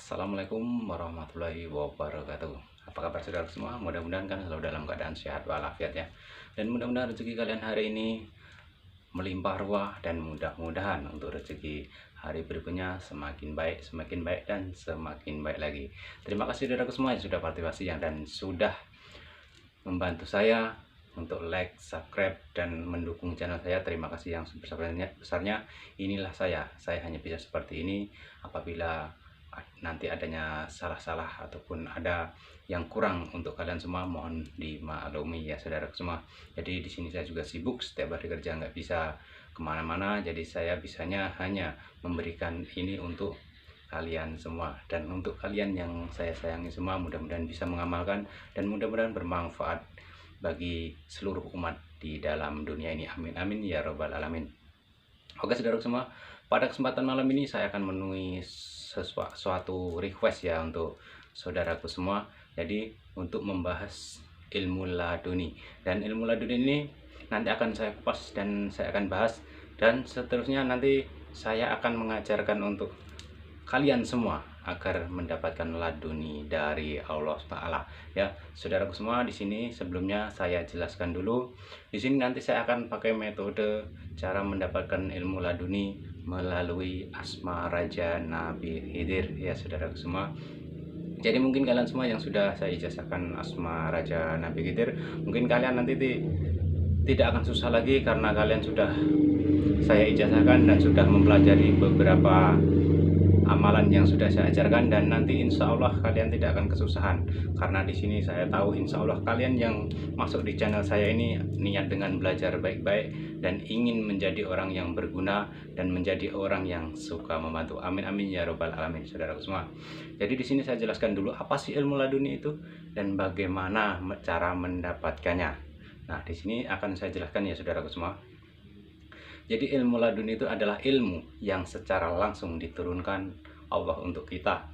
Assalamualaikum warahmatullahi wabarakatuh. Apa kabar saudara semua? Mudah-mudahan kan selalu dalam keadaan sehat walafiat ya. Dan mudah-mudahan rezeki kalian hari ini melimpah ruah, dan mudah-mudahan untuk rezeki hari berikutnya semakin baik dan semakin baik lagi. Terima kasih saudaraku semua yang sudah partisipasi dan sudah membantu saya untuk like, subscribe, dan mendukung channel saya. Terima kasih yang sebesar-besarnya. Inilah saya hanya bisa seperti ini apabila nanti adanya salah-salah ataupun ada yang kurang untuk kalian semua, mohon dimaklumi ya saudara semua. Jadi di sini saya juga sibuk, setiap hari kerja nggak bisa kemana-mana, jadi saya bisanya hanya memberikan ini untuk kalian semua, dan untuk kalian yang saya sayangi semua, mudah-mudahan bisa mengamalkan dan mudah-mudahan bermanfaat bagi seluruh umat di dalam dunia ini. Amin amin ya robbal alamin. Oke saudara semua, pada kesempatan malam ini saya akan memenuhi suatu request ya untuk saudaraku semua. Jadi untuk membahas ilmu laduni, dan ilmu laduni ini nanti akan saya kupas dan saya akan bahas, dan seterusnya nanti saya akan mengajarkan untuk kalian semua agar mendapatkan laduni dari Allah Taala ya saudaraku semua. Di sini sebelumnya saya jelaskan dulu, di sini nanti saya akan pakai metode cara mendapatkan ilmu laduni melalui asma Raja Nabi Khidir ya saudaraku semua. Jadi mungkin kalian semua yang sudah saya ijazahkan asma Raja Nabi Khidir, mungkin kalian nanti tidak akan susah lagi karena kalian sudah saya ijazahkan dan sudah mempelajari beberapa amalan yang sudah saya ajarkan, dan nanti insya Allah kalian tidak akan kesusahan karena di sini saya tahu insya Allah kalian yang masuk di channel saya ini niat dengan belajar baik-baik dan ingin menjadi orang yang berguna dan menjadi orang yang suka membantu. Amin amin ya robbal alamin saudara semua. Jadi di sini saya jelaskan dulu apa sih ilmu laduni itu dan bagaimana cara mendapatkannya. Nah di sini akan saya jelaskan ya saudaraku semua. Jadi ilmu laduni itu adalah ilmu yang secara langsung diturunkan Allah untuk kita.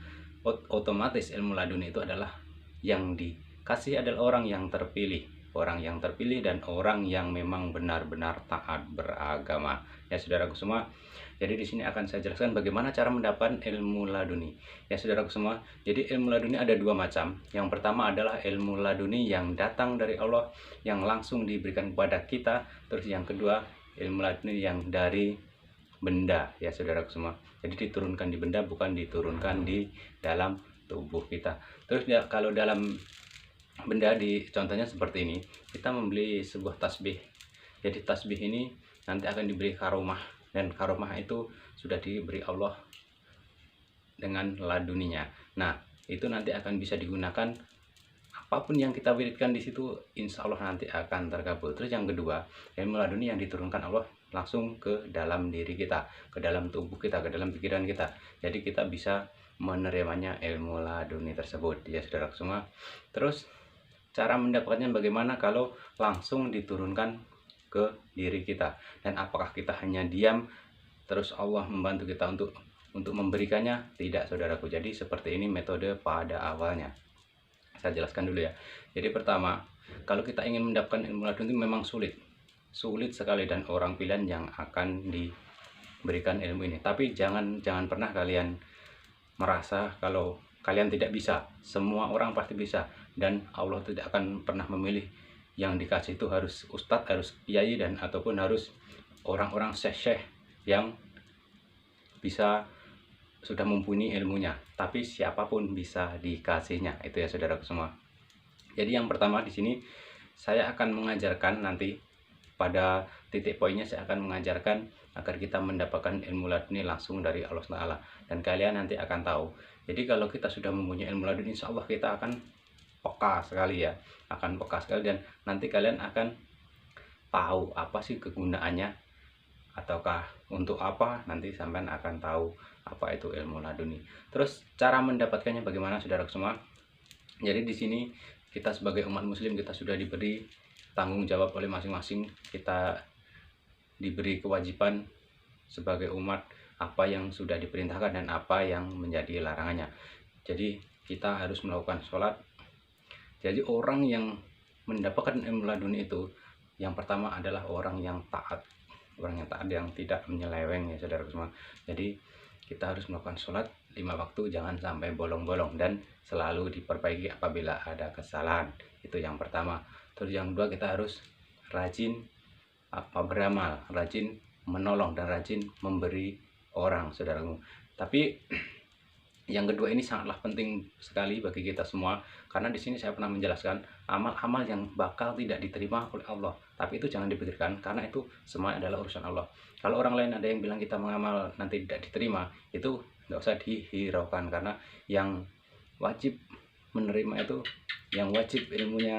Otomatis ilmu laduni itu adalah yang dikasih adalah orang yang terpilih. Orang yang terpilih dan orang yang memang benar-benar taat beragama. Ya saudaraku semua. Jadi di sini akan saya jelaskan bagaimana cara mendapatkan ilmu laduni. Ya saudaraku semua. Jadi ilmu laduni ada dua macam. Yang pertama adalah ilmu laduni yang datang dari Allah, yang langsung diberikan kepada kita. Terus yang kedua, ilmu laduni yang dari benda ya saudaraku semua. Jadi diturunkan di benda, bukan diturunkan di dalam tubuh kita. Terus ya, kalau dalam benda contohnya seperti ini, kita membeli sebuah tasbih. Jadi tasbih ini nanti akan diberi karomah, dan karomah itu sudah diberi Allah dengan laduninya. Nah itu nanti akan bisa digunakan apapun yang kita wiridkan di situ, insya Allah nanti akan terkabul. Terus yang kedua, ilmu laduni yang diturunkan Allah langsung ke dalam diri kita, ke dalam tubuh kita, ke dalam pikiran kita. Jadi kita bisa menerimanya ilmu laduni tersebut ya saudara semua. Terus cara mendapatkannya bagaimana kalau langsung diturunkan ke diri kita, dan apakah kita hanya diam terus Allah membantu kita untuk memberikannya? Tidak saudaraku. Jadi seperti ini metode pada awalnya. Saya jelaskan dulu ya. Jadi pertama, kalau kita ingin mendapatkan ilmu laduni itu memang sulit sekali, dan orang pilihan yang akan diberikan ilmu ini. Tapi jangan pernah kalian merasa kalau kalian tidak bisa. Semua orang pasti bisa, dan Allah tidak akan pernah memilih yang dikasih itu harus ustadz, harus kiai, dan ataupun harus orang-orang syekh yang bisa sudah mempunyai ilmunya. Tapi siapapun bisa dikasihnya, itu ya saudaraku semua. Jadi yang pertama di sini saya akan mengajarkan, nanti pada titik poinnya saya akan mengajarkan agar kita mendapatkan ilmu laduni langsung dari Allah Taala, dan kalian nanti akan tahu. Jadi kalau kita sudah mempunyai ilmu laduni, insya Allah kita akan peka sekali ya, akan peka sekali, dan nanti kalian akan tahu apa sih kegunaannya ataukah untuk apa, nanti sampean akan tahu apa itu ilmu laduni. Terus cara mendapatkannya bagaimana saudara semua? Jadi di sini kita sebagai umat muslim, kita sudah diberi tanggung jawab oleh masing-masing. Kita diberi kewajiban sebagai umat apa yang sudah diperintahkan dan apa yang menjadi larangannya. Jadi kita harus melakukan sholat. Jadi orang yang mendapatkan ilmu laduni itu yang pertama adalah orang yang taat, yang tidak menyeleweng ya saudara semua. Jadi kita harus melakukan sholat 5 waktu jangan sampai bolong-bolong, dan selalu diperbaiki apabila ada kesalahan. Itu yang pertama. Terus yang kedua, kita harus rajin beramal, rajin menolong dan rajin memberi orang, saudaraku. Tapi yang kedua ini sangatlah penting sekali bagi kita semua, karena di sini saya pernah menjelaskan amal-amal yang bakal tidak diterima oleh Allah. Tapi itu jangan dipikirkan, karena itu semua adalah urusan Allah. Kalau orang lain ada yang bilang kita mengamal nanti tidak diterima, itu nggak usah dihiraukan, karena yang wajib menerima itu, yang wajib ilmunya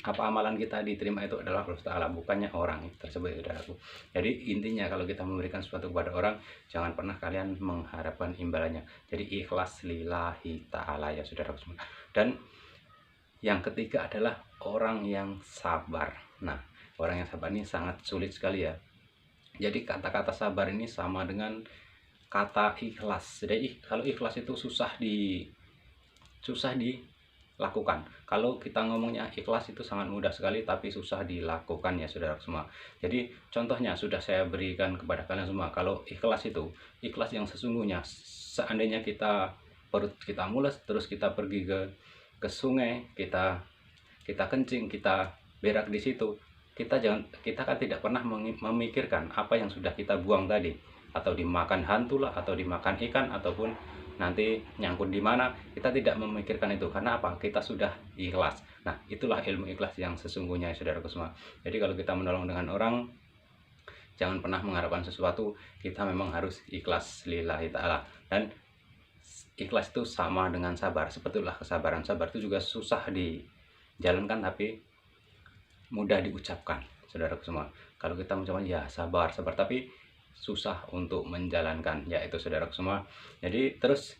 amalan kita diterima itu adalah Allah Ta'ala, bukannya orang tersebut, saudaraku. Jadi intinya kalau kita memberikan sesuatu kepada orang, jangan pernah kalian mengharapkan imbalannya. Jadi ikhlas lillahi ta'ala, ya saudaraku semua. Dan yang ketiga adalah orang yang sabar. Nah, orang yang sabar ini sangat sulit sekali ya. Jadi kata-kata sabar ini sama dengan kata ikhlas. Jadi kalau ikhlas itu susah dilakukan. Kalau kita ngomongnya ikhlas itu sangat mudah sekali, tapi susah dilakukan, ya saudara semua. Jadi contohnya sudah saya berikan kepada kalian semua. Kalau ikhlas itu, ikhlas yang sesungguhnya, seandainya perut kita mules, terus kita pergi ke sungai, kita kencing, kita berak di situ, kita kan tidak pernah memikirkan apa yang sudah kita buang tadi, atau dimakan hantu lah, atau dimakan ikan, ataupun nanti nyangkut di mana. Kita tidak memikirkan itu, karena apa? Kita sudah ikhlas. Nah, itulah ilmu ikhlas yang sesungguhnya, saudaraku semua. Jadi kalau kita menolong dengan orang, jangan pernah mengharapkan sesuatu, kita memang harus ikhlas lillahi ta'ala. Dan ikhlas itu sama dengan sabar. Sebetulnya kesabaran, sabar itu juga susah dijalankan, tapi mudah diucapkan, saudaraku semua. Kalau kita mengucapkan ya sabar, tapi susah untuk menjalankan, yaitu saudaraku semua. Jadi terus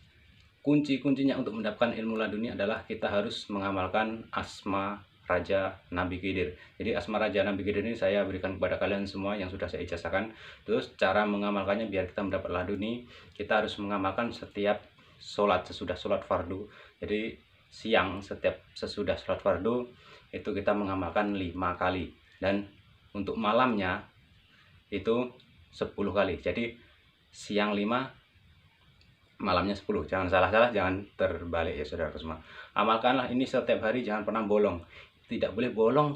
kuncinya untuk mendapatkan ilmu laduni adalah kita harus mengamalkan asma Raja Nabi Khidir. Jadi asma Raja Nabi Khidir ini saya berikan kepada kalian semua yang sudah saya ijazahkan. Terus cara mengamalkannya biar kita mendapat laduni, kita harus mengamalkan setiap sholat, sesudah sholat fardu. Jadi siang setiap sesudah sholat fardu itu kita mengamalkan 5 kali, dan untuk malamnya itu 10 kali. Jadi siang 5, malamnya 10. Jangan salah-salah, jangan terbalik ya saudara semua. Amalkanlah ini setiap hari, jangan pernah bolong. Tidak boleh bolong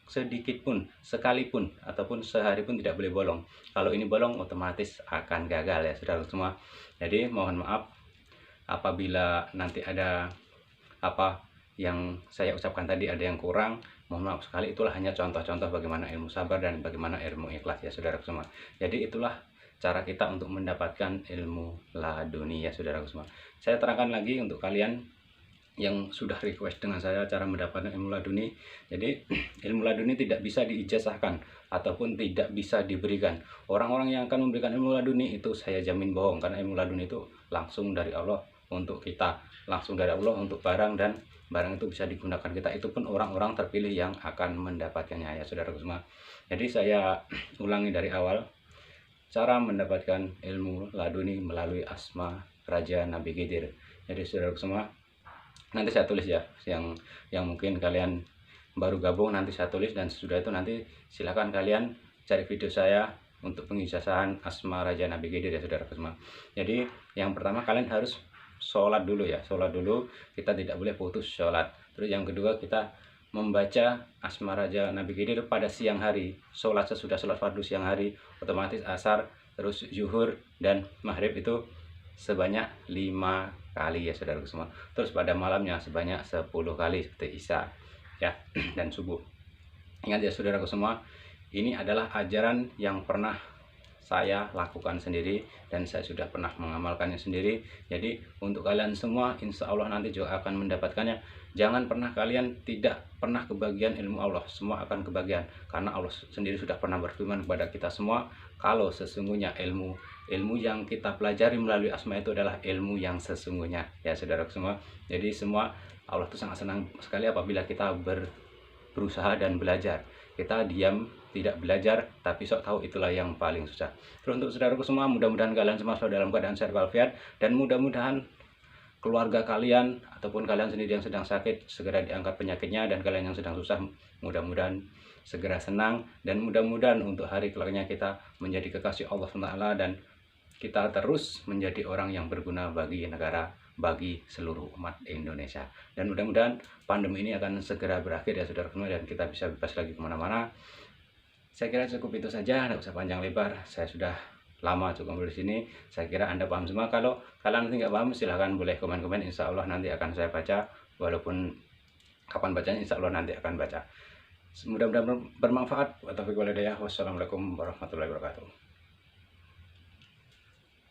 sedikit pun, sekalipun, ataupun sehari pun tidak boleh bolong. Kalau ini bolong otomatis akan gagal ya saudara semua. Jadi mohon maaf apabila nanti ada apa yang saya ucapkan tadi ada yang kurang, mohon maaf sekali. Itulah hanya contoh-contoh bagaimana ilmu sabar dan bagaimana ilmu ikhlas ya saudara semua. Jadi itulah cara kita untuk mendapatkan ilmu laduni ya saudara semua. Saya terangkan lagi untuk kalian yang sudah request dengan saya cara mendapatkan ilmu laduni. Jadi ilmu laduni tidak bisa diijazahkan ataupun tidak bisa diberikan. Orang-orang yang akan memberikan ilmu laduni itu saya jamin bohong, karena ilmu laduni itu langsung dari Allah untuk kita, langsung dari Allah untuk barang, dan barang itu bisa digunakan kita. Itu pun orang-orang terpilih yang akan mendapatkannya ya saudara semua. Jadi saya ulangi dari awal, cara mendapatkan ilmu laduni melalui asma Raja Nabi Khidir. Jadi saudara semua, nanti saya tulis ya, yang mungkin kalian baru gabung nanti saya tulis, dan sesudah itu nanti silakan kalian cari video saya untuk pengijazahan asma Raja Nabi Khidir ya saudara semua. Jadi yang pertama kalian harus sholat dulu ya, sholat dulu, kita tidak boleh putus sholat. Terus yang kedua, kita membaca asma Raja Nabi Khidir pada siang hari, sholat sesudah sholat fardu siang hari, otomatis asar, terus zuhur dan maghrib itu sebanyak 5 kali ya saudaraku semua. Terus pada malamnya sebanyak 10 kali seperti isya ya dan subuh. Ingat ya saudaraku semua, ini adalah ajaran yang pernah saya lakukan sendiri dan saya sudah pernah mengamalkannya sendiri. Jadi untuk kalian semua insya Allah nanti juga akan mendapatkannya. Jangan pernah kalian tidak pernah kebagian ilmu Allah, semua akan kebagian, karena Allah sendiri sudah pernah berfirman kepada kita semua kalau sesungguhnya ilmu yang kita pelajari melalui asma itu adalah ilmu yang sesungguhnya ya saudara semua. Jadi semua, Allah itu sangat senang sekali apabila kita berusaha dan belajar. Kita diam tidak belajar tapi sok tahu, itulah yang paling susah. Terus untuk saudaraku semua, mudah-mudahan kalian semua selalu dalam keadaan sehat walafiat, dan mudah-mudahan keluarga kalian ataupun kalian sendiri yang sedang sakit segera diangkat penyakitnya, dan kalian yang sedang susah mudah-mudahan segera senang, dan mudah-mudahan untuk hari kelaknya kita menjadi kekasih Allah SWT dan kita terus menjadi orang yang berguna bagi negara, bagi seluruh umat Indonesia. Dan mudah-mudahan pandemi ini akan segera berakhir ya saudara semua, dan kita bisa bebas lagi kemana-mana. Saya kira cukup itu saja, tidak usah panjang lebar. Saya sudah lama cukup di sini. Saya kira Anda paham semua. Kalau kalian nanti nggak paham, silahkan boleh komen-komen. Insya Allah nanti akan saya baca. Walaupun kapan bacanya, insya Allah nanti akan baca. Mudah-mudahan bermanfaat. Wassalamualaikum warahmatullahi wabarakatuh.